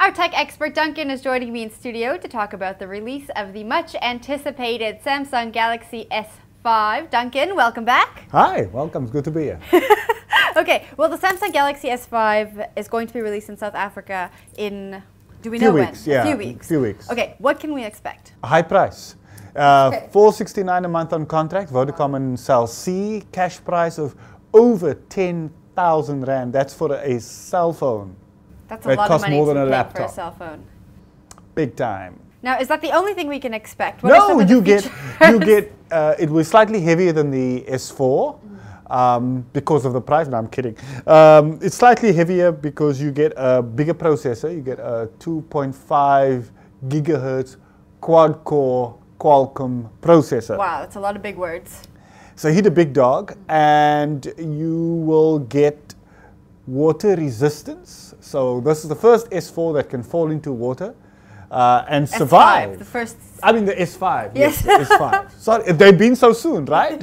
Our tech expert Duncan is joining me in studio to talk about the release of the much anticipated Samsung Galaxy S5. Duncan, welcome back. Hi, welcome. It's good to be here. Okay, well, the Samsung Galaxy S5 is going to be released in South Africa in, do we know when? Yeah, a few weeks. Few weeks. Okay, what can we expect? A high price. $469 a month on contract, Vodacom and Cell C, cash price of over 10,000 Rand. That's for a cell phone. That's a lot of money more than to a pay laptop. for a cell phone. Big time. Now, is that the only thing we can expect? What are some No, of the you get, features? it was slightly heavier than the S4 because of the price. No, I'm kidding. It's slightly heavier because you get a bigger processor. You get a 2.5 gigahertz quad-core Qualcomm processor. Wow, that's a lot of big words. So hit a big dog, and you will get water resistance. So this is the first S4 that can fall into water and survive. S5, the first. I mean the S5. Yes. The S5. Sorry, they've been so soon, right?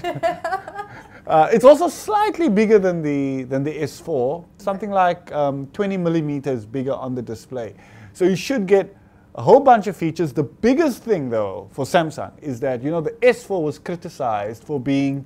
It's also slightly bigger than the S4, something like 20 millimeters bigger on the display. So you should get a whole bunch of features. The biggest thing, though, for Samsung is that, you know, the S4 was criticized for being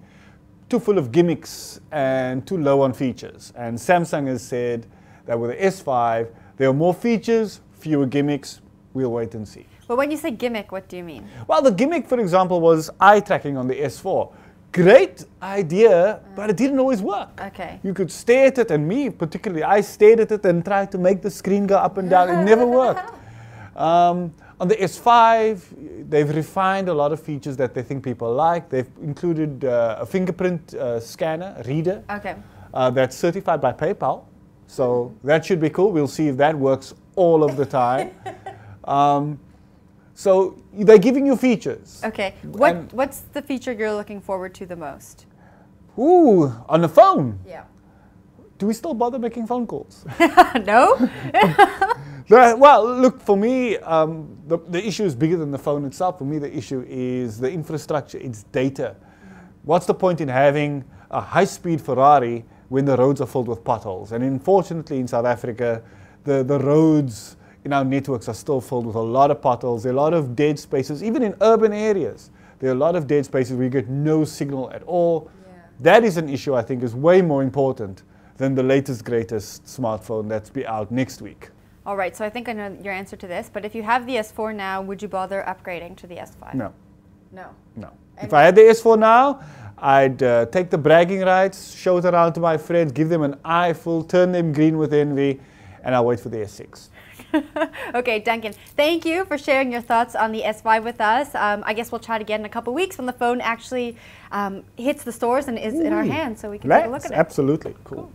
too full of gimmicks and too low on features. And Samsung has said that with the S5, there are more features, fewer gimmicks. We'll wait and see. But when you say gimmick, what do you mean? Well, the gimmick, for example, was eye tracking on the S4. Great idea, but it didn't always work. Okay. You could stare at it, and me particularly, I stared at it and tried to make the screen go up and down. It never worked. On the S5, they've refined a lot of features that they think people like. They've included a fingerprint scanner, reader, Okay. that's certified by PayPal. So that should be cool. We'll see if that works all of the time. So they're giving you features. Okay. What's the feature you're looking forward to the most? Ooh, on the phone. Yeah. Do we still bother making phone calls? No? Well, look, for me, the issue is bigger than the phone itself. For me, the issue is the infrastructure, it's data. What's the point in having a high-speed Ferrari when the roads are filled with potholes? And unfortunately, in South Africa, the roads in our networks are still filled with a lot of potholes. There are a lot of dead spaces, even in urban areas. There are a lot of dead spaces where you get no signal at all. Yeah. That is an issue I think is way more important than the latest, greatest smartphone that's be out next week. All right, so I think I know your answer to this, but if you have the S4 now, would you bother upgrading to the S5? No. No. No. If I had the S4 now, I'd take the bragging rights, show it around to my friends, give them an eyeful, turn them green with envy, and I'll wait for the S6. Okay, Duncan, thank you for sharing your thoughts on the S5 with us. I guess we'll chat again in a couple of weeks when the phone actually hits the stores and is in our hands, so we can take a look at it. Absolutely. Cool.